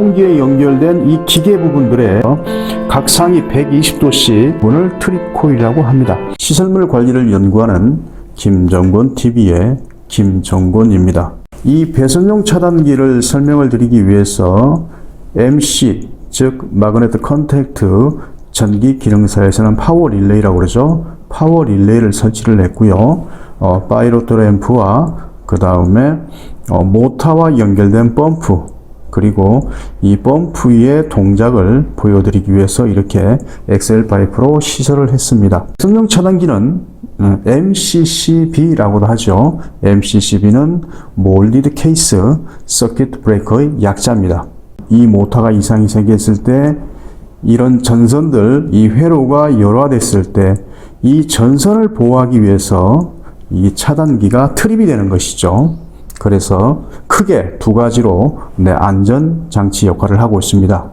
전동기에 연결된 이 기계 부분들의 각 상위 120도씨 부분을 트립 코일이라고 합니다. 시설물 관리를 연구하는 김정곤 TV의 김정곤입니다. 이 배선용 차단기를 설명을 드리기 위해서 MC, 즉 마그네트 컨택트 전기 기능사에서는 파워 릴레이라고 그러죠. 파워 릴레이를 설치를 했고요. 파이로트 램프와 그 다음에 모터와 연결된 펌프, 그리고 이 펌프의 동작을 보여드리기 위해서 이렇게 엑셀 파이프로 시설을 했습니다. 배선용 차단기는 MCCB라고도 하죠. MCCB는 몰디드 케이스 서킷 브레이커의 약자입니다. 이 모터가 이상이 생겼을 때 이런 전선들, 이 회로가 열화됐을 때 이 전선을 보호하기 위해서 이 차단기가 트립이 되는 것이죠. 그래서 크게 두 가지로 안전 장치 역할을 하고 있습니다.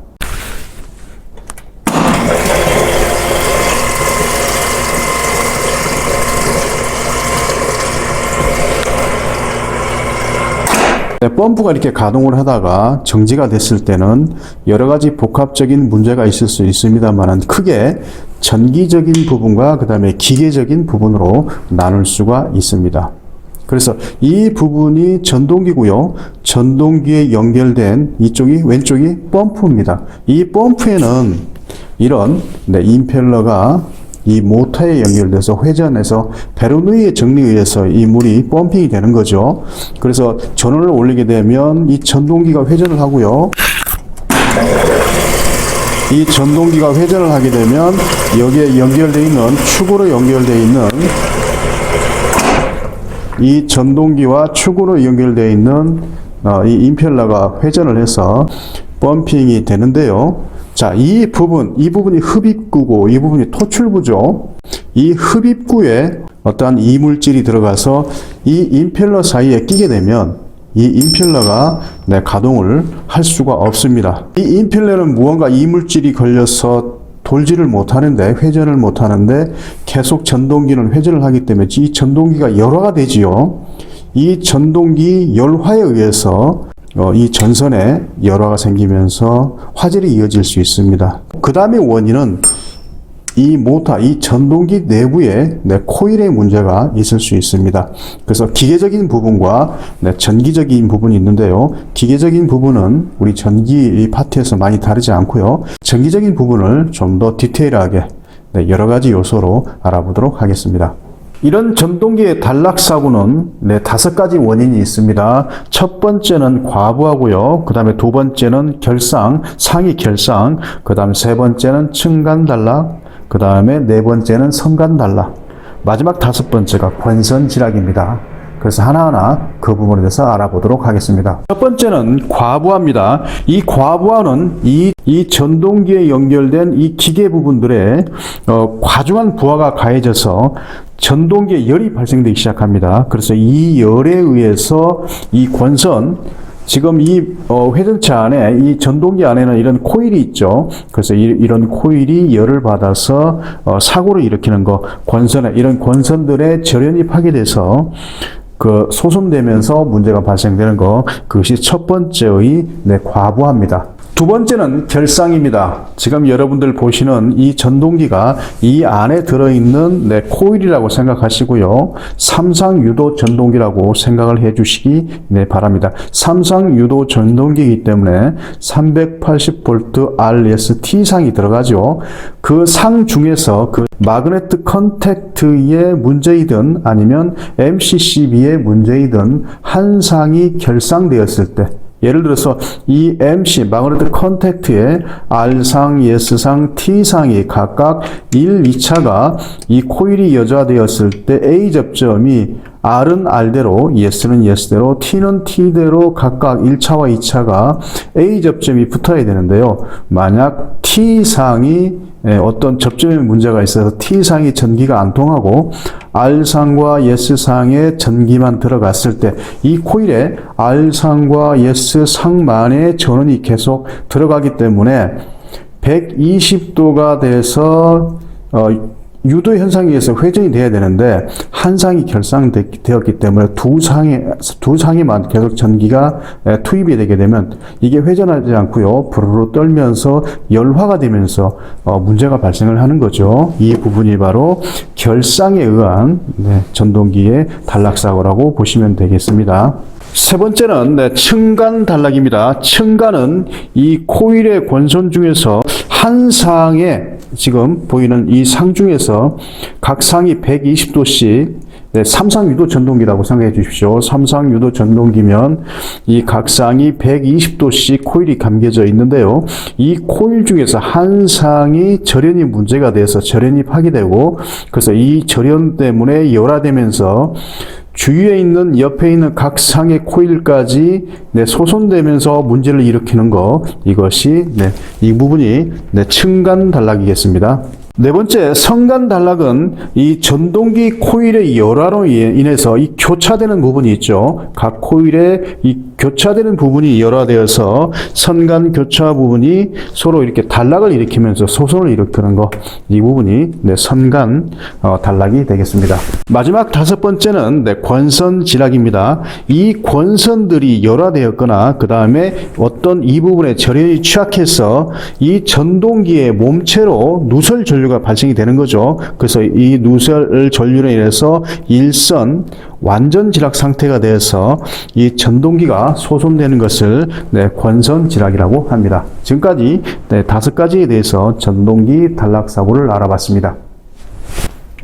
펌프가 이렇게 가동을 하다가 정지가 됐을 때는 여러 가지 복합적인 문제가 있을 수 있습니다만 크게 전기적인 부분과 그 다음에 기계적인 부분으로 나눌 수가 있습니다. 그래서 이 부분이 전동기고요. 전동기에 연결된 이쪽이 왼쪽이 펌프입니다. 이 펌프에는 이런 임펠러가 이 모터에 연결돼서 회전해서 베르누이의 정리에 의해서 이 물이 펌핑이 되는 거죠. 그래서 전원을 올리게 되면 이 전동기가 회전을 하고요. 이 전동기가 회전을 하게 되면 여기에 연결되어 있는 축으로 연결되어 있는 이 전동기와 축으로 연결되어 있는 이 임펠러가 회전을 해서 펌핑이 되는데요. 자, 이 부분이 흡입구고 이 부분이 토출구죠. 이 흡입구에 어떠한 이물질이 들어가서 이 임펠러 사이에 끼게 되면 이 임펠러가 가동을 할 수가 없습니다. 이 임펠러는 무언가 이물질이 걸려서 돌지를 못하는데, 회전을 못하는데 계속 전동기는 회전을 하기 때문에 이 전동기가 열화가 되지요. 이 전동기 열화에 의해서 이 전선에 열화가 생기면서 화질이 이어질 수 있습니다. 그 다음에 원인은 이 모터, 이 전동기 내부에 코일의 문제가 있을 수 있습니다. 그래서 기계적인 부분과 전기적인 부분이 있는데요. 기계적인 부분은 우리 전기 파트에서 많이 다르지 않고요. 전기적인 부분을 좀 더 디테일하게 여러 가지 요소로 알아보도록 하겠습니다. 이런 전동기의 단락사고는 5가지 원인이 있습니다. 첫 번째는 과부하고요. 그 다음에 두 번째는 결상, 상위 결상, 그 다음 세 번째는 층간 단락, 그 다음에 네 번째는 선간 단락, 마지막 5번째가 권선지락입니다. 그래서 하나하나 그 부분에 대해서 알아보도록 하겠습니다. 첫 번째는 과부하입니다. 이 과부하는 이 전동기에 연결된 이 기계 부분들에 과중한 부하가 가해져서 전동기에 열이 발생되기 시작합니다. 그래서 이 열에 의해서 이 권선, 지금 이 회전차 안에, 이 전동기 안에는 이런 코일이 있죠. 그래서 이런 코일이 열을 받아서 사고를 일으키는 거, 권선에, 이런 권선들의 절연이 파괴돼서 소손되면서 문제가 발생되는 거, 그것이 첫 번째의 과부하입니다. 두 번째는 결상입니다. 지금 여러분들 보시는 이 전동기가 이 안에 들어있는 코일이라고 생각하시고요. 삼상유도 전동기라고 생각을 해주시기 바랍니다. 삼상유도 전동기이기 때문에 380V RST상이 들어가죠. 그 상 중에서 그 마그네트 컨택트의 문제이든 아니면 MCCB의 문제이든 한 상이 결상되었을 때, 예를 들어서 이 MC, 마그네틱 컨택트의 R상, S상, T상이 각각 1, 2차가 이 코일이 여자되었을 때 A 접점이 R은 R대로, S는 S대로, T는 T대로 각각 1차와 2차가 A 접점이 붙어야 되는데요. 만약 T상이 어떤 접점에 문제가 있어서 T상이 전기가 안 통하고 R상과 S상에 전기만 들어갔을 때 이 코일에 R상과 S상만의 전원이 계속 들어가기 때문에 120도가 돼서 유도 현상에 의해서 회전이 돼야 되는데 한 상이 결상되었기 때문에 두 상에만 계속 전기가 투입이 되게 되면 이게 회전하지 않고요. 부르르 떨면서 열화가 되면서 문제가 발생을 하는 거죠. 이 부분이 바로 결상에 의한 전동기의 단락사고라고 보시면 되겠습니다. 세 번째는 층간 단락입니다. 층간은 이 코일의 권선 중에서 한 상에 지금 보이는 이 상 중에서 각 상이 120도씩 3상 유도 전동기라고 생각해 주십시오. 3상 유도 전동기면 이 각 상이 120도씩 코일이 감겨져 있는데요. 이 코일 중에서 한 상이 절연이 문제가 돼서 절연이 파괴되고 그래서 이 절연 때문에 열화되면서 주위에 있는 옆에 있는 각 상의 코일까지 소손되면서 문제를 일으키는 거 이것이 이 부분이 층간 단락이겠습니다. 네 번째 성간 단락은 이 전동기 코일의 열화로 인해서 이 교차되는 부분이 있죠. 각 코일에 이 교차되는 부분이 열화되어서 선간 교차 부분이 서로 이렇게 단락을 일으키면서 소손을 일으키는 거 이 부분이 선간 단락이 되겠습니다. 마지막 다섯 번째는 권선 지락입니다. 이 권선들이 열화되었거나 그 다음에 어떤 이 부분에 절연이 취약해서 이 전동기의 몸체로 누설 전류가 발생이 되는 거죠. 그래서 이 누설 전류로 인해서 일선 완전 지락 상태가 되어서 이 전동기가 소손되는 것을 권선 지락이라고 합니다. 지금까지 다섯 가지에 대해서 전동기 단락 사고를 알아봤습니다.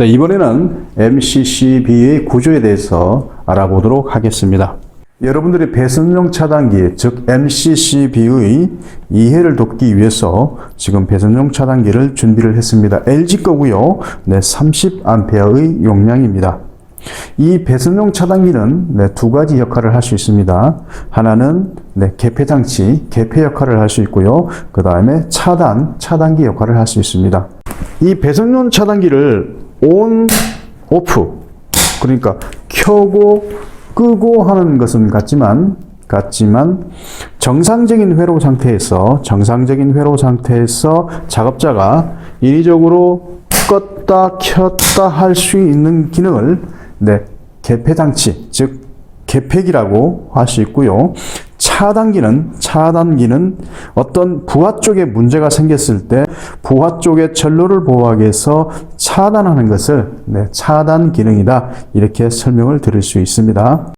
이번에는 MCCB의 구조에 대해서 알아보도록 하겠습니다. 여러분들이 배선용 차단기, 즉 MCCB의 이해를 돕기 위해서 지금 배선용 차단기를 준비를 했습니다. LG 거고요. 30A의 용량입니다. 이 배선용 차단기는 두 가지 역할을 할 수 있습니다. 하나는 개폐장치, 개폐 역할을 할 수 있고요. 그 다음에 차단기 역할을 할 수 있습니다. 이 배선용 차단기를 ON, OFF, 그러니까 켜고 끄고 하는 것은 같지만 정상적인 회로 상태에서 작업자가 인위적으로 껐다 켰다 할 수 있는 기능을 개폐장치, 즉 개폐기라고 할 수 있고요. 차단기는 어떤 부하 쪽에 문제가 생겼을 때 부하 쪽의 전로를 보호하기 위해서 차단하는 것을 차단 기능이다 이렇게 설명을 드릴 수 있습니다.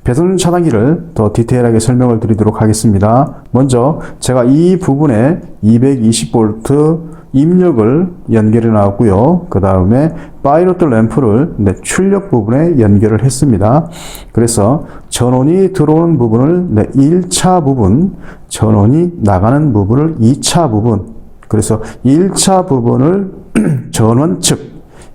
배선 차단기를 더 디테일하게 설명을 드리도록 하겠습니다. 먼저 제가 이 부분에 220V 입력을 연결해 놨고요. 그 다음에 파이로트 램프를 출력 부분에 연결을 했습니다. 그래서 전원이 들어오는 부분을 1차 부분, 전원이 나가는 부분을 2차 부분, 그래서 1차 부분을 전원 측,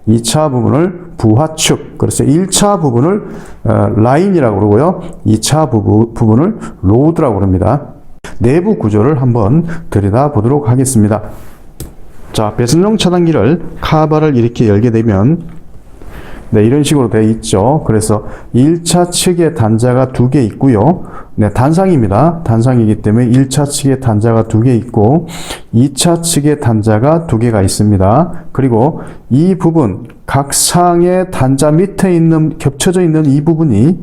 2차 부분을 부하 축, 그래서 1차 부분을 라인이라고 그러고요. 2차 부분을 로드라고 그럽니다. 내부 구조를 한번 들여다보도록 하겠습니다. 자, 배선용 차단기를 카바를 이렇게 열게 되면 이런 식으로 되어 있죠. 그래서 1차 측에 단자가 2개 있고요. 단상입니다. 단상이기 때문에 1차 측에 단자가 2개 있고 2차 측에 단자가 2개가 있습니다. 그리고 이 부분 각 상의 단자 밑에 있는 겹쳐져 있는 이 부분이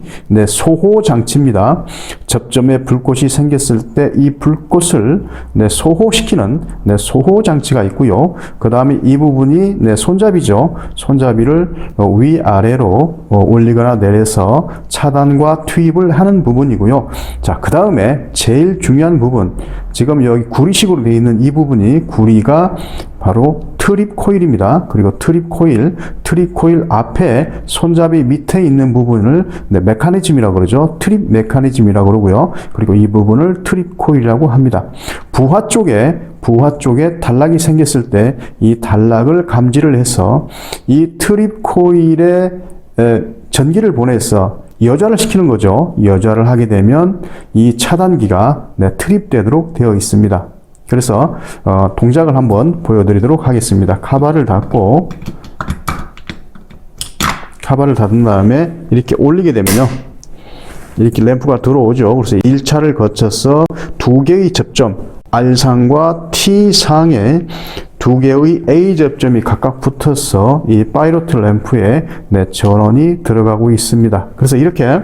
소호 장치입니다. 접점에 불꽃이 생겼을 때 이 불꽃을 소호시키는 소호 장치가 있고요. 그 다음에 이 부분이 손잡이죠. 손잡이를 위아래로 올리거나 내려서 차단과 투입을 하는 부분이고요. 자, 그 다음에 제일 중요한 부분, 지금 여기 구리식으로 되어 있는 이 부분이 구리가 바로 트립 코일입니다. 그리고 트립 코일 앞에 손잡이 밑에 있는 부분을 메커니즘이라고 그러죠. 트립 메커니즘이라고 그러고요. 그리고 이 부분을 트립 코일이라고 합니다. 부하 쪽에 단락이 생겼을 때 이 단락을 감지를 해서 이 트립 코일에 전기를 보내서 여좌를 시키는 거죠. 여좌를 하게 되면 이 차단기가 트립되도록 되어 있습니다. 그래서 동작을 한번 보여드리도록 하겠습니다. 카바를 닫고 카바를 닫은 다음에 이렇게 올리게 되면요. 이렇게 램프가 들어오죠. 그래서 1차를 거쳐서 두 개의 접점 R상과 T상에 두 개의 A 접점이 각각 붙어서 이 파이로트 램프에 네, 전원이 들어가고 있습니다. 그래서 이렇게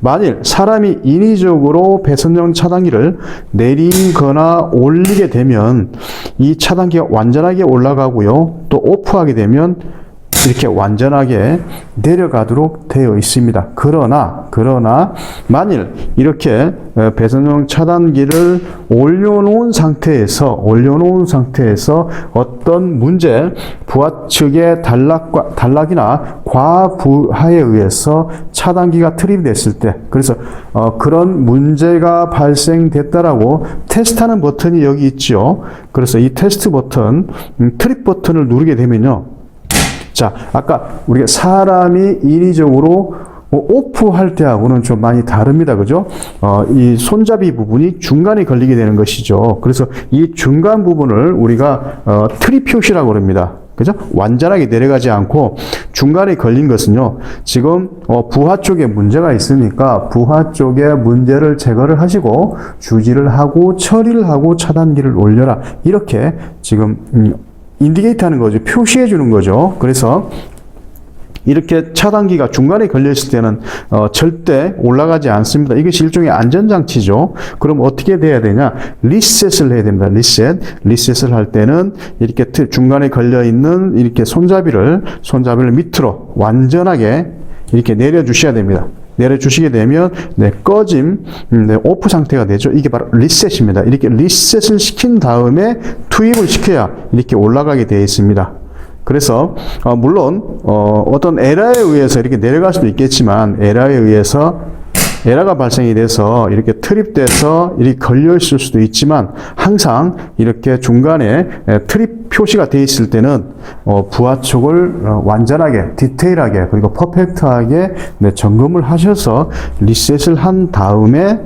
만일 사람이 인위적으로 배선용 차단기를 내리거나 올리게 되면 이 차단기가 완전하게 올라가고요. 또 오프하게 되면 이렇게 완전하게 내려가도록 되어 있습니다. 그러나 만일 이렇게 배선용 차단기를 올려놓은 상태에서 어떤 문제, 부하 측의 단락이나 과부하에 의해서 차단기가 트립이 됐을 때, 그래서 그런 문제가 발생됐다라고 테스트하는 버튼이 여기 있죠. 그래서 이 테스트 버튼, 트립 버튼을 누르게 되면요. 자, 아까 우리가 사람이 인위적으로 오프할 때하고는 좀 많이 다릅니다. 그죠? 이 손잡이 부분이 중간에 걸리게 되는 것이죠. 그래서 이 중간 부분을 우리가 트립 표시라고 그럽니다. 그죠? 완전하게 내려가지 않고 중간에 걸린 것은요. 지금 부하 쪽에 문제가 있으니까 부하 쪽에 문제를 제거를 하시고 주지를 하고 처리를 하고 차단기를 올려라. 이렇게 지금 인디게이트 하는 거죠. 표시해 주는 거죠. 그래서 이렇게 차단기가 중간에 걸려 있을 때는 절대 올라가지 않습니다. 이것이 일종의 안전장치죠. 그럼 어떻게 돼야 되냐? 리셋을 해야 됩니다. 리셋을 할 때는 이렇게 중간에 걸려 있는 이렇게 손잡이를 밑으로 완전하게 이렇게 내려주셔야 됩니다. 내려주시게 되면 꺼짐, 오프 상태가 되죠. 이게 바로 리셋입니다. 이렇게 리셋을 시킨 다음에 투입을 시켜야 이렇게 올라가게 되어 있습니다. 그래서 물론 어떤 에러에 의해서 이렇게 내려갈 수도 있겠지만 에러에 의해서 에러가 발생이 돼서 이렇게 트립돼서 이렇게 걸려 있을 수도 있지만 항상 이렇게 중간에 트립 표시가 되어 있을 때는 부하 쪽을 완전하게 디테일하게 그리고 퍼펙트하게 점검을 하셔서 리셋을 한 다음에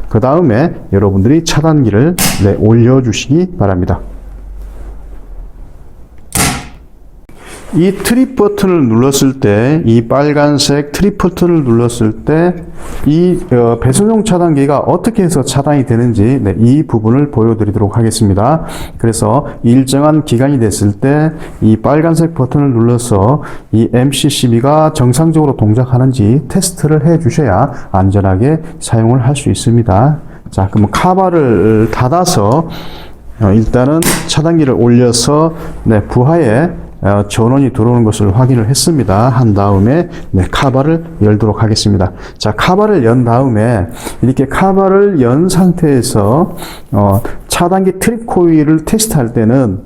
그 다음에 여러분들이 차단기를 올려주시기 바랍니다. 이 트립 버튼을 눌렀을 때, 이 빨간색 트립 버튼을 눌렀을 때, 이 배선용 차단기가 어떻게 해서 차단이 되는지 이 부분을 보여드리도록 하겠습니다. 그래서 일정한 기간이 됐을 때, 이 빨간색 버튼을 눌러서 이 MCCB가 정상적으로 동작하는지 테스트를 해 주셔야 안전하게 사용을 할 수 있습니다. 자, 그럼 카바를 닫아서 일단은 차단기를 올려서 부하에 전원이 들어오는 것을 확인을 했습니다. 한 다음에 카바를 열도록 하겠습니다. 자, 카바를 연 다음에 이렇게 카바를 연 상태에서 차단기 트립 코일을 테스트할 때는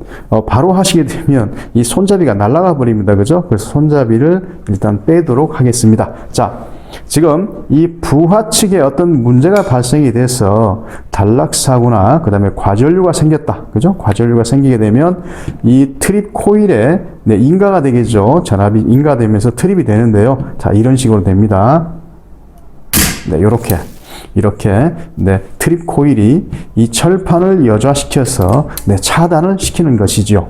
바로 하시게 되면 이 손잡이가 날아가 버립니다. 그죠? 그래서 손잡이를 일단 빼도록 하겠습니다. 자, 지금 이 부하 측에 어떤 문제가 발생이 돼서 단락사고나 그 다음에 과전류가 생겼다. 그죠? 과전류가 생기게 되면 이 트립 코일에 인가가 되겠죠. 전압이 인가되면서 트립이 되는데요. 자, 이런 식으로 됩니다. 이렇게 트립 코일이 이 철판을 여좌시켜서 차단을 시키는 것이죠.